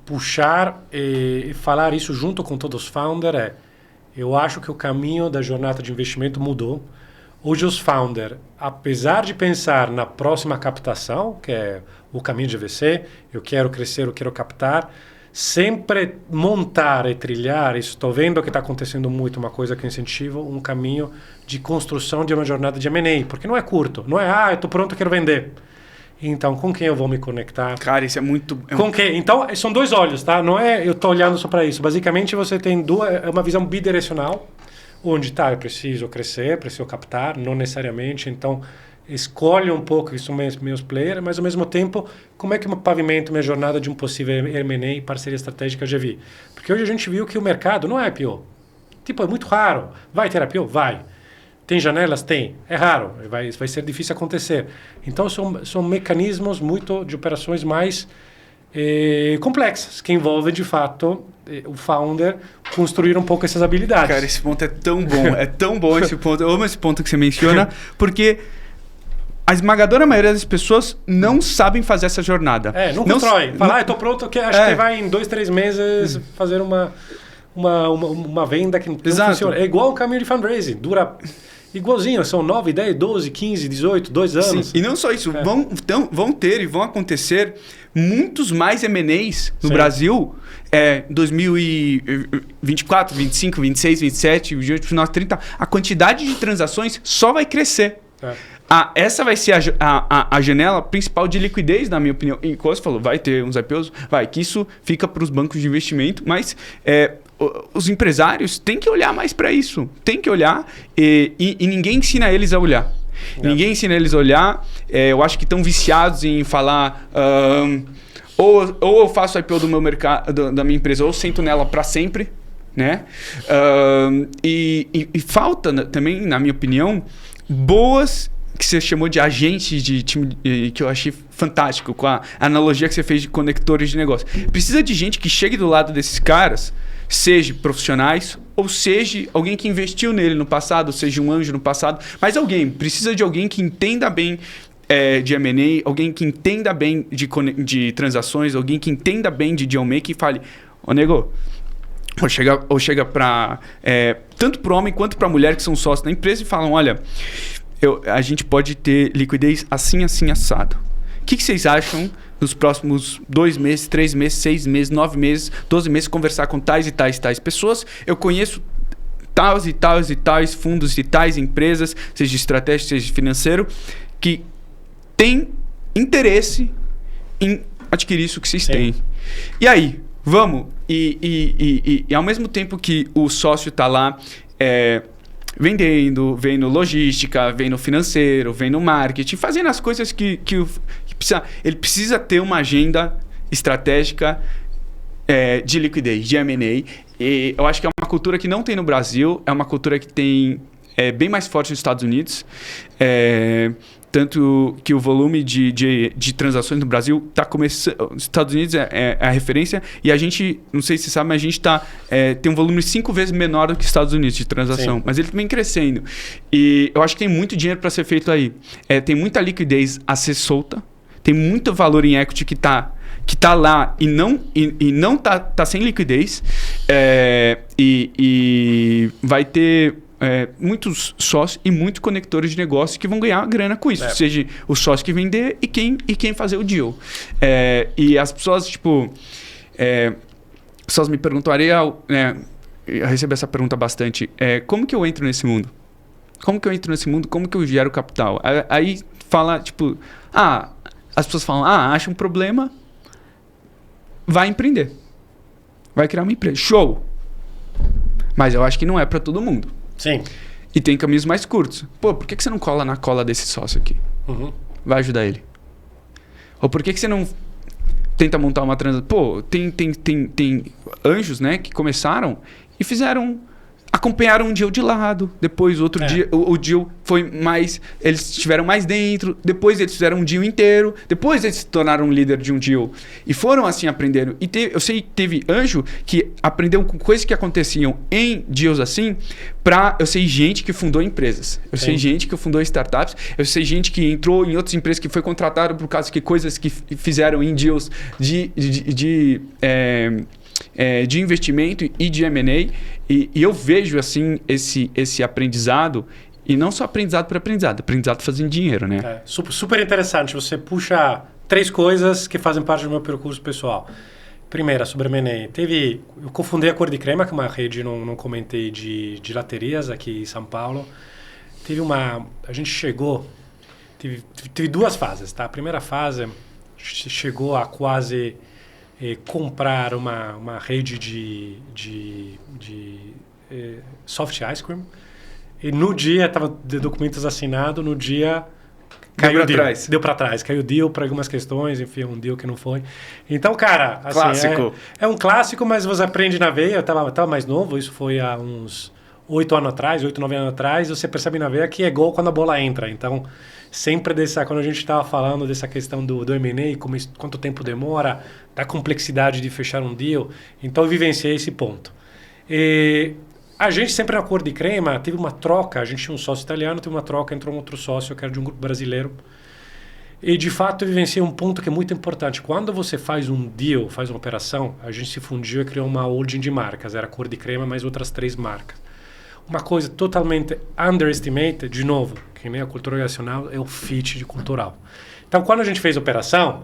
puxar e falar isso junto com todos os founders eu acho que o caminho da jornada de investimento mudou. Hoje os founders, apesar de pensar na próxima captação, que é o caminho de VC, eu quero crescer, eu quero captar, sempre montar e trilhar, estou vendo que está acontecendo muito, uma coisa que eu incentivo, um caminho de construção de uma jornada de M&A, porque não é curto, não é, eu estou pronto, eu quero vender. Então, com quem eu vou me conectar? Cara, isso é muito... Com quem? Então, são dois olhos, tá? Não é eu estou olhando só para isso. Basicamente, você tem uma visão bidirecional, onde, eu preciso crescer, preciso captar, não necessariamente. Então, escolhe um pouco, isso são meus players, mas, ao mesmo tempo, como é que eu pavimento minha jornada de um possível M&A, parceria estratégica GV? Porque hoje a gente viu que o mercado não é IPO. É muito raro. Vai ter IPO? Vai. Tem janelas? Tem. É raro. Vai ser difícil acontecer. Então, são mecanismos muito de operações mais complexas, que envolvem, de fato, o founder construir um pouco essas habilidades. Cara, esse ponto é tão bom. É tão bom esse ponto. Eu amo esse ponto que você menciona, porque a esmagadora maioria das pessoas não sabem fazer essa jornada. Não constrói. Fala, eu estou pronto, acho que vai em 2, 3 meses fazer uma venda que não funciona. É igual o caminho de fundraising. Dura... Igualzinho, são 9, 10, 12, 15, 18, 2 anos. Sim, e não só isso, vão ter e vão acontecer muitos mais M&As no Brasil 2024, 25, 26, 27, 28, final 30. A quantidade de transações só vai crescer. Essa vai ser a janela principal de liquidez, na minha opinião. E como você falou, vai ter uns IPOs, que isso fica para os bancos de investimento, mas os empresários têm que olhar mais para isso. Tem que olhar e ninguém ensina eles a olhar. Ninguém ensina eles a olhar. Eu acho que estão viciados em falar... ou eu faço IPO do meu mercado, da minha empresa, ou sento nela para sempre, né? E falta também, na minha opinião, boas... que você chamou de agentes de time, que eu achei fantástico, com a analogia que você fez de conectores de negócio. Precisa de gente que chegue do lado desses caras, seja profissionais, ou seja alguém que investiu nele no passado, seja um anjo no passado, mas precisa de alguém que entenda bem de M&A, alguém que entenda bem de transações, alguém que entenda bem de deal making e fale, nego... Ou chega para... tanto para o homem quanto para a mulher que são sócios da empresa e falam, olha... a gente pode ter liquidez assim, assado. O que vocês acham nos próximos 2 meses, 3 meses, 6 meses, 9 meses, 12 meses, conversar com tais e tais pessoas? Eu conheço tais e tais fundos e tais empresas, seja de estratégia, seja de financeiro, que têm interesse em adquirir isso que vocês têm. E aí, vamos? E ao mesmo tempo que o sócio está lá... vendendo, vem no logística, vem no financeiro, vem no marketing, fazendo as coisas que ele precisa ter uma agenda estratégica de liquidez, de M&A. E eu acho que é uma cultura que não tem no Brasil, é uma cultura que tem bem mais forte nos Estados Unidos. tanto que o volume de transações no Brasil está começando... Os Estados Unidos é a referência e a gente, não sei se você sabe, mas a gente tem um volume 5 vezes menor do que os Estados Unidos de transação. Sim. Mas ele vem crescendo. E eu acho que tem muito dinheiro para ser feito aí. Tem muita liquidez a ser solta. Tem muito valor em equity que tá lá e não tá sem liquidez. E vai ter... muitos sócios e muitos conectores de negócio que vão ganhar grana com isso. Seja o sócio que vender e quem fazer o deal. E as pessoas, as pessoas me perguntam, Ariel, eu recebo essa pergunta bastante, como que eu entro nesse mundo? Como que eu entro nesse mundo? Como que eu gero capital? Aí fala, as pessoas falam, acha um problema, vai empreender. Vai criar uma empresa. Show! Mas eu acho que não é para todo mundo. Sim. E tem caminhos mais curtos. Pô, por que você não cola na cola desse sócio aqui? Uhum. Vai ajudar ele. Ou por que você não tenta montar uma transação? Pô, tem anjos, né, que começaram e acompanharam um deal de lado. Depois, outro dia, o deal foi mais... Eles estiveram mais dentro. Depois, eles fizeram um deal inteiro. Depois, eles se tornaram um líder de um deal. E foram assim aprendendo. E eu sei que teve anjo que aprendeu com coisas que aconteciam em deals assim. Eu sei gente que fundou empresas. Eu sei gente que fundou startups. Eu sei gente que entrou em outras empresas que foi contratado por causa que coisas que fizeram em deals de investimento e de M&A. E eu vejo assim esse aprendizado, e não só aprendizado por aprendizado fazendo dinheiro, né? Super interessante. Você puxa 3 coisas que fazem parte do meu percurso pessoal. Primeira, sobre M&A. Eu cofundei a Cor de Crema, que é uma rede, não comentei, de laterias aqui em São Paulo. A gente chegou... Teve 2 fases, tá? A primeira fase chegou a quase... comprar uma rede de soft ice cream. E no dia, estava de documentos assinados, no dia... Deu para trás. Caiu o deal para algumas questões, enfim, um deal que não foi. Então, cara... Assim, clássico. É um clássico, mas você aprende na veia. Eu tava mais novo, isso foi há uns 8, 9 anos atrás. Você percebe na veia que é gol quando a bola entra. Então... Sempre quando a gente estava falando dessa questão do M&A, quanto tempo demora, da complexidade de fechar um deal, então eu vivenciei esse ponto. E a gente sempre na Cor de Crema teve uma troca, a gente tinha um sócio italiano, teve uma troca, entrou um outro sócio que era de um grupo brasileiro. E de fato eu vivenciei um ponto que é muito importante. Quando você faz um deal, faz uma operação, a gente se fundiu e criou uma holding de marcas, era Cor de Crema mais outras 3 marcas. Uma coisa totalmente underestimated, de novo, que nem a cultura organizacional, é o fit de cultural. Então, quando a gente fez a operação,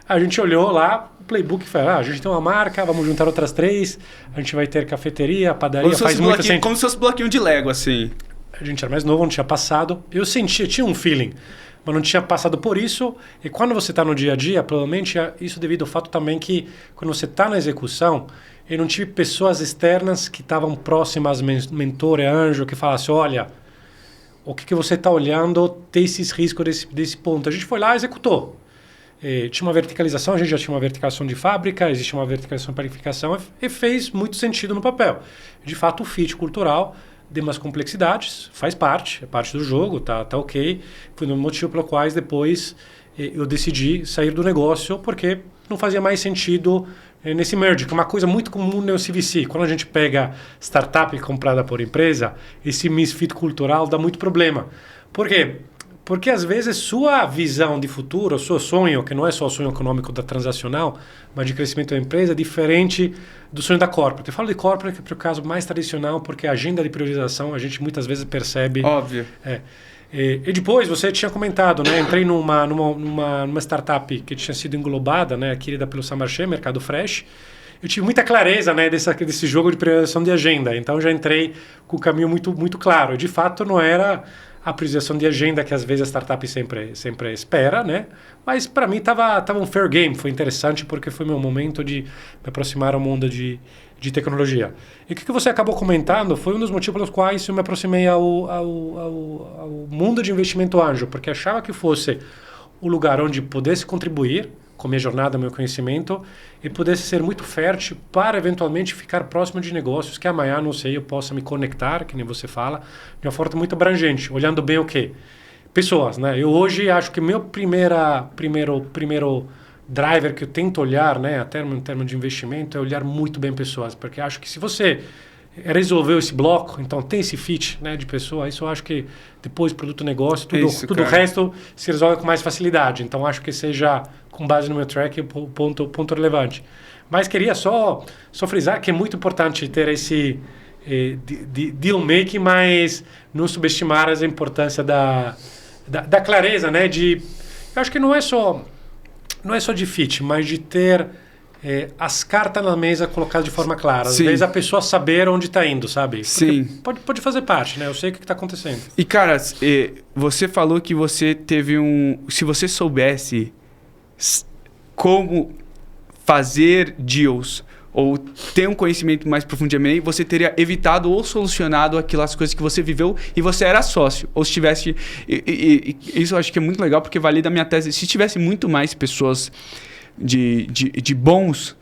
a gente olhou lá, o playbook e falou, a gente tem uma marca, vamos juntar outras 3, a gente vai ter cafeteria, padaria, faz muito sentido. Como se fosse bloquinho de Lego, assim. A gente era mais novo, não tinha passado. Eu tinha um feeling, mas não tinha passado por isso. E quando você está no dia a dia, provavelmente isso devido ao fato também que quando você está na execução, eu não tive pessoas externas que estavam próximas, mentor, anjo, que falassem, olha, o que você está olhando tem esses riscos desse ponto. A gente foi lá e executou. Tinha uma verticalização, a gente já tinha uma verticalização de fábrica, existia uma verticalização de planificação e fez muito sentido no papel. De fato, o fit cultural de umas complexidades, faz parte, é parte do jogo, tá ok. Foi um motivo pelo qual depois eu decidi sair do negócio, porque não fazia mais sentido nesse merge, que é uma coisa muito comum no CVC. Quando a gente pega startup comprada por empresa, esse misfit cultural dá muito problema. Por quê? Porque às vezes sua visão de futuro, seu sonho, que não é só o sonho econômico da transacional, mas de crescimento da empresa, é diferente do sonho da corporate. Eu falo de corporate que é o caso mais tradicional, porque a agenda de priorização a gente muitas vezes percebe. Óbvio. E depois, você tinha comentado, né? Entrei numa startup que tinha sido englobada, né? Adquirida pelo Samarché, Mercado Fresh. Eu tive muita clareza, né, desse jogo de priorização de agenda. Então, já entrei com o caminho muito, muito claro. De fato, não era a priorização de agenda que, às vezes, a startup sempre espera, né? Mas, para mim, estava um fair game. Foi interessante porque foi meu momento de me aproximar ao mundo de tecnologia. E o que você acabou comentando foi um dos motivos pelos quais eu me aproximei ao mundo de investimento anjo, porque achava que fosse o lugar onde pudesse contribuir com minha jornada, meu conhecimento, e pudesse ser muito fértil para, eventualmente, ficar próximo de negócios que amanhã, não sei, eu possa me conectar, que nem você fala, de uma forma muito abrangente, olhando bem o quê? pessoas, né? Eu hoje acho que meu primeiro driver que eu tento olhar, né, em termos de investimento, é olhar muito bem pessoas, porque acho que se você resolveu esse bloco, então tem esse fit, né, de pessoa, isso eu acho que depois produto, negócio, tudo o resto se resolve com mais facilidade. Então acho que seja, com base no meu track, o ponto relevante. Mas queria só frisar que é muito importante ter esse deal making, mas não subestimar a importância da clareza, né? Eu acho que não é só de fit, mas de ter as cartas na mesa colocadas de forma clara. Às vezes a pessoa saber onde está indo, sabe? Porque sim. Pode fazer parte, né? Eu sei o que está acontecendo. E, cara, você falou que você teve se você soubesse como fazer deals ou ter um conhecimento mais profundo de M&A, você teria evitado ou solucionado aquelas coisas que você viveu e você era sócio. Ou se tivesse... isso eu acho que é muito legal, porque valida a minha tese. Se tivesse muito mais pessoas de bons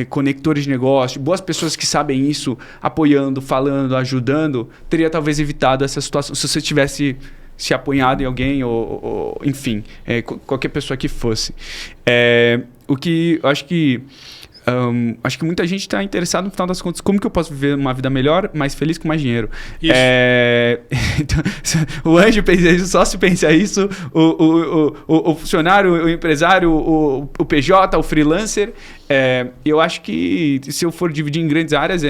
conectores de negócio, boas pessoas que sabem isso, apoiando, falando, ajudando, teria talvez evitado essa situação se você tivesse se apoiado em alguém ou enfim, qualquer pessoa que fosse. O que eu acho que muita gente está interessada no final das contas, como que eu posso viver uma vida melhor, mais feliz, com mais dinheiro. Então, o anjo pensa isso, o sócio pensa isso, o funcionário, o empresário, o PJ, o freelancer. Eu acho que se eu for dividir em grandes áreas,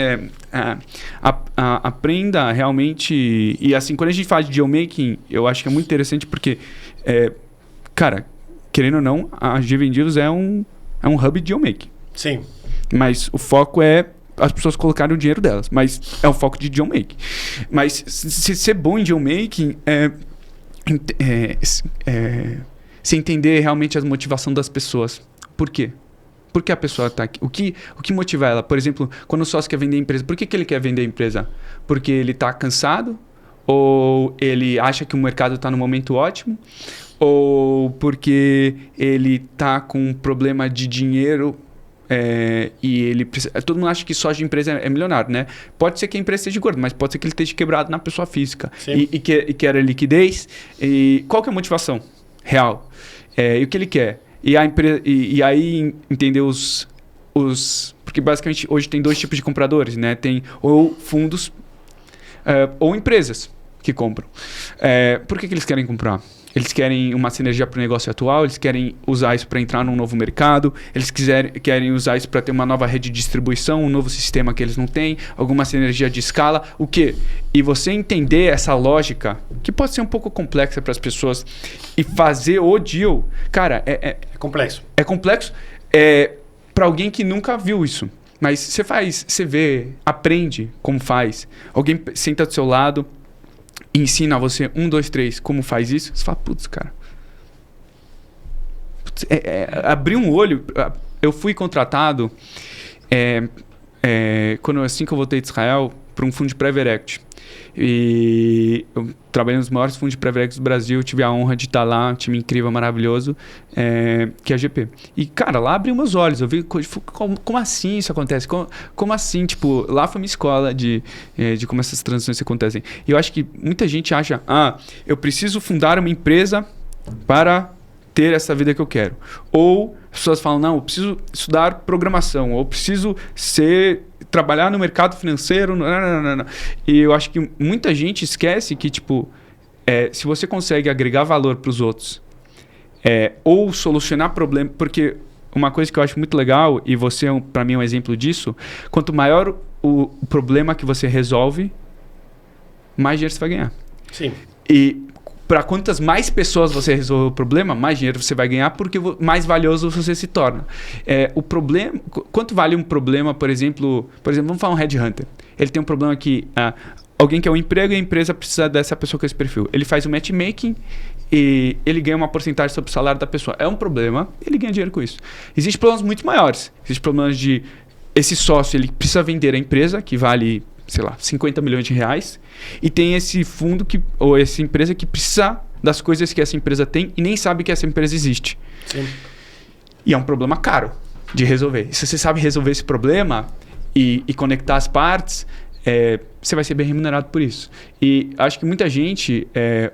aprenda realmente. E assim, quando a gente fala de deal making, eu acho que é muito interessante porque, cara, querendo ou não, a G Vendidos é um hub de deal making. Sim. Mas o foco é as pessoas colocarem o dinheiro delas. Mas é o foco de deal making. Mas se ser bom em deal making se entender realmente a motivação das pessoas. Por quê? Por que a pessoa está aqui? O que motiva ela? Por exemplo, quando o sócio quer vender a empresa, por que ele quer vender a empresa? Porque ele está cansado? Ou ele acha que o mercado está no momento ótimo? Ou porque ele está com um problema de dinheiro... e ele precisa, todo mundo acha que sócio de empresa é milionário, né? Pode ser que a empresa esteja gorda, mas pode ser que ele esteja quebrado na pessoa física e quer liquidez. E qual que é a motivação real? E o que ele quer? E a empresa, e aí entender porque basicamente hoje tem dois tipos de compradores, né? Tem ou fundos ou empresas que compram. Por que eles querem comprar? Eles querem uma sinergia para o negócio atual, eles querem usar isso para entrar num novo mercado, eles querem usar isso para ter uma nova rede de distribuição, um novo sistema que eles não têm, alguma sinergia de escala, o quê? E você entender essa lógica, que pode ser um pouco complexa para as pessoas, e fazer o deal, cara, é complexo. É complexo para alguém que nunca viu isso. Mas você vê, aprende como faz, alguém senta do seu lado, ensina você 1, 2, 3 como faz isso, você fala, putz, cara. Abrir um olho. Eu fui contratado assim que eu voltei de Israel para um fundo de private equity. E eu trabalhei nos maiores fundos de private equity do Brasil, tive a honra de estar lá, um time incrível, maravilhoso, que é a GP. E, cara, lá abriu meus olhos, eu vi como assim isso acontece? Como assim? Tipo, lá foi minha escola de como essas transições acontecem. E eu acho que muita gente acha, eu preciso fundar uma empresa para ter essa vida que eu quero. Ou as pessoas falam, não, eu preciso estudar programação, ou eu preciso trabalhar no mercado financeiro. Não. E eu acho que muita gente esquece que, tipo, se você consegue agregar valor para os outros, ou solucionar problema, porque uma coisa que eu acho muito legal, e você, para mim, é um exemplo disso, quanto maior o problema que você resolve, mais dinheiro você vai ganhar. Sim. E para quantas mais pessoas você resolver o problema, mais dinheiro você vai ganhar, porque mais valioso você se torna. O problema, quanto vale um problema, por exemplo, vamos falar um headhunter. Ele tem um problema que alguém quer um emprego e a empresa precisa dessa pessoa com esse perfil. Ele faz o matchmaking e ele ganha uma porcentagem sobre o salário da pessoa. É um problema, ele ganha dinheiro com isso. Existem problemas muito maiores. Existem problemas de esse sócio, ele precisa vender a empresa, que vale, sei lá, 50 milhões de reais, e tem esse fundo ou essa empresa que precisa das coisas que essa empresa tem e nem sabe que essa empresa existe. Sim. E é um problema caro de resolver. Se você sabe resolver esse problema e conectar as partes, você vai ser bem remunerado por isso. E acho que muita gente,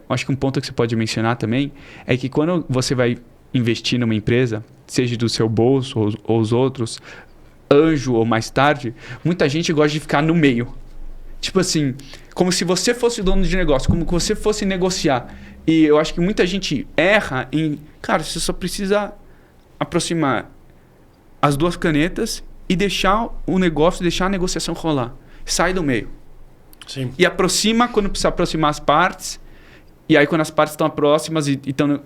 acho que um ponto que você pode mencionar também é que quando você vai investir numa empresa, seja do seu bolso ou os outros, anjo ou mais tarde, muita gente gosta de ficar no meio. Tipo assim, como se você fosse o dono de negócio, como que você fosse negociar. E eu acho que muita gente erra em... Cara, você só precisa aproximar as duas canetas e deixar o negócio, deixar a negociação rolar. Sai do meio. Sim. E aproxima quando precisa aproximar as partes. E aí quando as partes estão próximas e estão...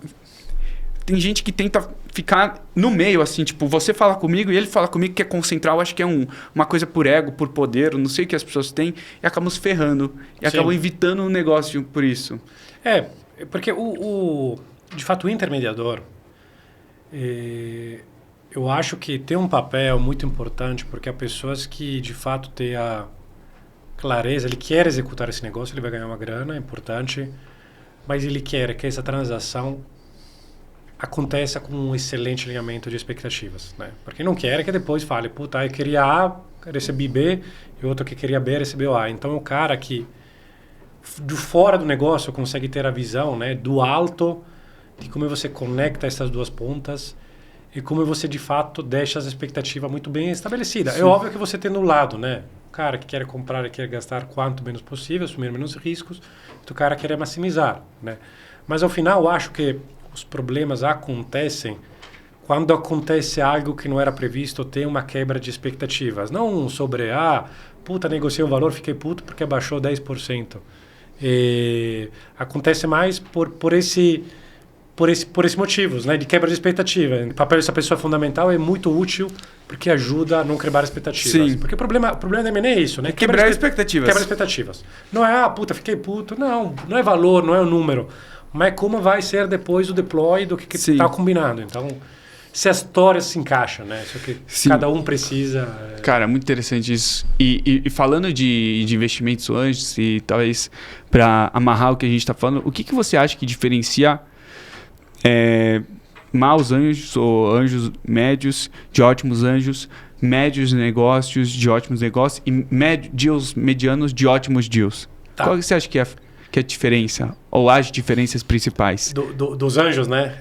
Tem gente que tenta ficar no meio, assim, tipo, você fala comigo e ele fala comigo, que é concentrar, eu acho que é uma coisa por ego, por poder, não sei o que as pessoas têm, e acabam se ferrando. E acabam evitando o negócio por isso. Porque de fato o intermediador, eu acho que tem um papel muito importante, porque há pessoas que de fato têm a clareza, ele quer executar esse negócio, ele vai ganhar uma grana, é importante, mas ele quer que essa transação aconteça com um excelente alinhamento de expectativas, né? Porque não quer que depois fale, puta, eu queria A, recebi B, e outro que queria B, recebeu A. Então, o cara que de fora do negócio consegue ter a visão, né, do alto, de como você conecta essas duas pontas e como você, de fato, deixa as expectativas muito bem estabelecidas. Sim. É óbvio que você tem no lado, né? O cara que quer comprar e quer gastar quanto menos possível, assumir menos riscos, o cara quer maximizar, né? Mas, ao final, eu acho que os problemas acontecem quando acontece algo que não era previsto, tem uma quebra de expectativas. Não sobre, puta, negociei um valor, fiquei puto porque baixou 10%. Acontece mais por esse motivos, né, de quebra de expectativa. O papel dessa pessoa é fundamental, é muito útil porque ajuda a não quebrar expectativas. Sim. Porque o problema da M&A é isso, né? Quebrar expectativas. Quebrar expectativas. Não é, puta, fiquei puto. Não é valor, não é o número. Mas como vai ser depois o deploy do que está combinado. Então, se as histórias se encaixam, né? Isso que cada um precisa... Cara, muito interessante isso. E falando de investimentos anjos, e talvez para amarrar o que a gente está falando, o que você acha que diferencia maus anjos ou anjos médios de ótimos anjos, médios negócios de ótimos negócios e deals medianos de ótimos deals? Tá. Qual que você acha que é a diferença, ou as diferenças principais? Dos anjos, né?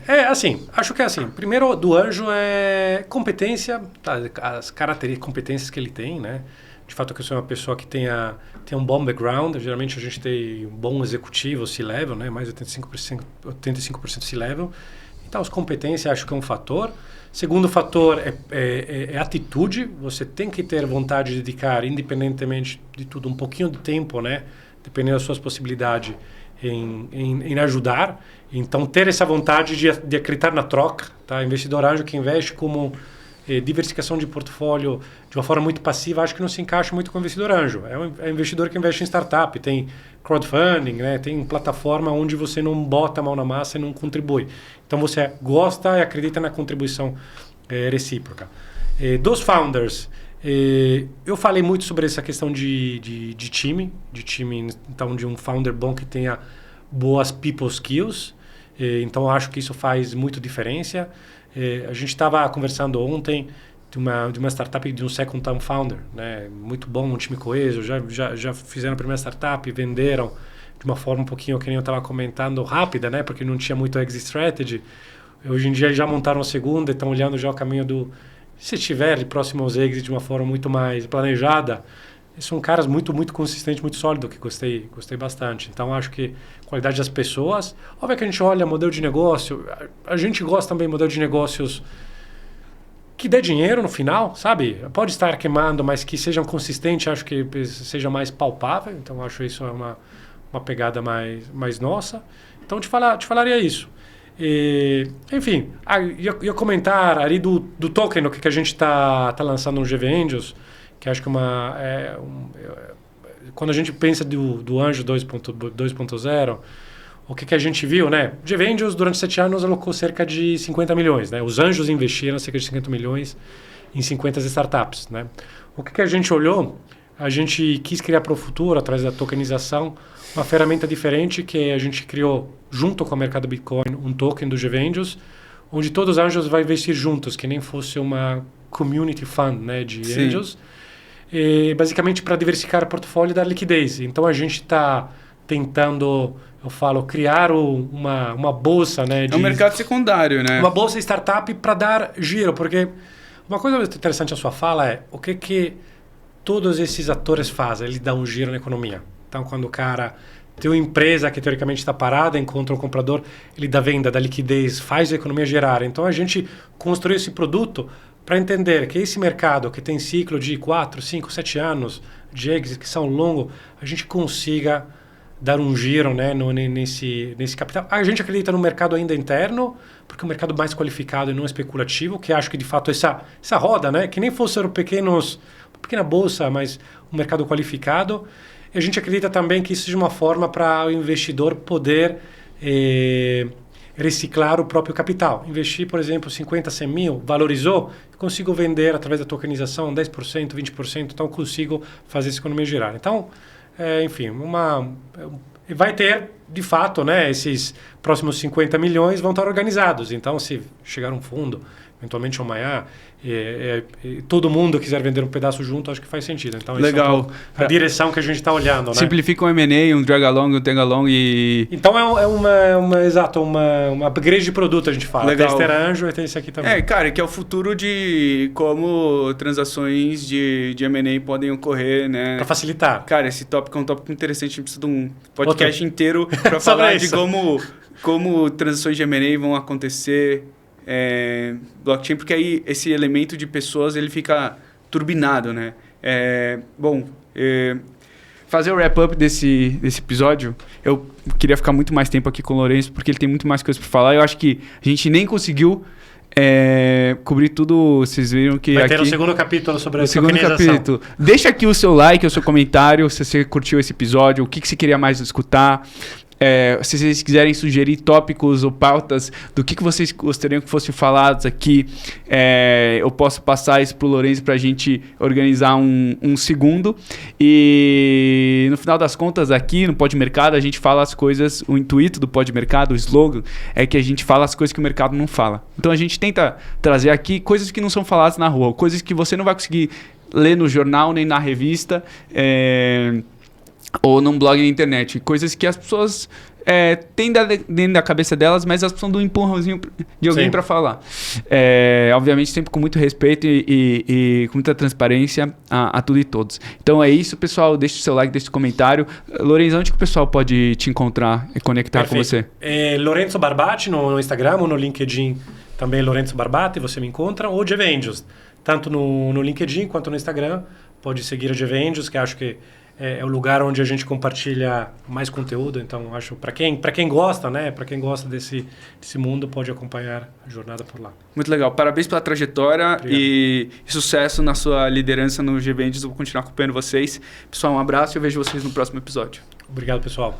Acho que é assim. Primeiro, do anjo é competência, tá? As características, competências que ele tem, né? De fato, que eu sou uma pessoa que tem um bom background. Geralmente, a gente tem um bom executivo, C-level, né? Mais de 85% C-level. Então, as competências, acho que é um fator. Segundo fator é atitude. Você tem que ter vontade de dedicar, independentemente de tudo, um pouquinho de tempo, né? Dependendo das suas possibilidades em ajudar. Então, ter essa vontade de acreditar na troca. Tá? Investidor anjo que investe como diversificação de portfólio de uma forma muito passiva, acho que não se encaixa muito com o investidor anjo. É um investidor que investe em startup, tem crowdfunding, né? Tem plataforma onde você não bota a mão na massa e não contribui. Então, você gosta e acredita na contribuição recíproca. Dos founders... eu falei muito sobre essa questão de time, então de um founder bom que tenha boas people skills. Então acho que isso faz muito diferença. A gente estava conversando ontem de uma startup de um second time founder, né? Muito bom, um time coeso, já fizeram a primeira startup, venderam de uma forma um pouquinho, que nem eu estava comentando, rápida, né? Porque não tinha muito exit strategy. Hoje em dia já montaram a segunda, estão olhando já o caminho do... Se estiver próximo aos exits de uma forma muito mais planejada, são caras muito, muito consistentes, muito sólidos, que gostei bastante. Então, acho que a qualidade das pessoas... Óbvio que a gente olha modelo de negócio, a gente gosta também de modelo de negócios que dê dinheiro no final, sabe? Pode estar queimando, mas que sejam consistentes, acho que seja mais palpável. Então, acho isso é uma pegada mais nossa. Então, te falaria isso. Enfim, ia comentar ali do token, o que a gente está lançando no GV Angels, que acho que quando a gente pensa do Anjo 2.0, o que a gente viu, né? O GV Angels, durante 7 anos, alocou cerca de 50 milhões, né? Os anjos investiram cerca de 50 milhões em 50 startups, né? O que a gente olhou? A gente quis criar para o futuro, através da tokenização, uma ferramenta diferente que a gente criou junto com o mercado Bitcoin, um token do GV Angels, onde todos os anjos vão investir juntos, que nem fosse uma community fund, né, de Sim. angels. basicamente para diversificar o portfólio e dar liquidez. Então a gente está tentando, eu falo, criar uma bolsa, né? É um mercado secundário, né? Uma bolsa startup para dar giro, porque uma coisa interessante a sua fala é o que todos esses atores fazem, eles dão um giro na economia. Então quando o cara tem uma empresa que teoricamente está parada, encontra um comprador, ele dá venda, dá liquidez, faz a economia girar. Então a gente construiu esse produto para entender que esse mercado que tem ciclo de 4, 5, 7 anos de exit, que são longos, a gente consiga dar um giro, né, nesse capital. A gente acredita no mercado ainda interno, porque é um mercado mais qualificado e não especulativo, que acho que de fato essa roda, né, que nem fosse uma pequena bolsa, mas um mercado qualificado. E a gente acredita também que isso seja uma forma para o investidor poder reciclar o próprio capital. Investir, por exemplo, 50, 100 mil, valorizou, consigo vender através da tokenização 10%, 20%, então consigo fazer essa economia girar. Então, enfim, vai ter, de fato, né, esses próximos 50 milhões vão estar organizados. Então, se chegar um fundo, eventualmente amanhã, todo mundo quiser vender um pedaço junto, acho que faz sentido. Então, legal. Isso é a direção que a gente está olhando. Simplifica um M&A, um drag-along, um tag-along e... Então, é uma upgrade de produto, a gente fala. Legal. Tester Anjo e tem isso aqui também. Cara, que é o futuro de como transações de M&A podem ocorrer, né? Para facilitar. Cara, esse tópico é um tópico interessante. A gente precisa de um podcast inteiro para falar de como transações de M&A vão acontecer... blockchain, porque aí esse elemento de pessoas ele fica turbinado, né? Fazer o wrap-up desse episódio, eu queria ficar muito mais tempo aqui com o Lourenço, porque ele tem muito mais coisas para falar. Eu acho que a gente nem conseguiu cobrir tudo. Vocês viram que vai aqui... ter um segundo capítulo sobre a segundo tokenização. capítulo. Deixa aqui o seu like, o seu comentário, se você curtiu esse episódio, o que você queria mais escutar. Se vocês quiserem sugerir tópicos ou pautas do que vocês gostariam que fossem falados aqui, eu posso passar isso para o Lourenço para a gente organizar um segundo. E no final das contas, aqui no Pod Mercado, a gente fala as coisas, o intuito do Pod Mercado, o slogan, é que a gente fala as coisas que o mercado não fala. Então a gente tenta trazer aqui coisas que não são faladas na rua, coisas que você não vai conseguir ler no jornal nem na revista. Ou num blog na internet. Coisas que as pessoas têm dentro da cabeça delas, mas elas precisam de um empurrãozinho de alguém para falar. Obviamente, sempre com muito respeito e com muita transparência a tudo e todos. Então é isso, pessoal. Deixa o seu like, deixa o comentário. Lourenço, onde que o pessoal pode te encontrar e conectar com você? Lourenço Barbati no Instagram ou no LinkedIn. Também Lourenço Barbati, você me encontra. Ou Jeve Angels, tanto no LinkedIn quanto no Instagram. Pode seguir a Jeve Angels, que acho que é o lugar onde a gente compartilha mais conteúdo. Então, acho para quem gosta, né? Para quem gosta desse mundo, pode acompanhar a jornada por lá. Muito legal. Parabéns pela trajetória e sucesso na sua liderança no G-Vendes. Eu vou continuar acompanhando vocês. Pessoal, um abraço e eu vejo vocês no próximo episódio. Obrigado, pessoal.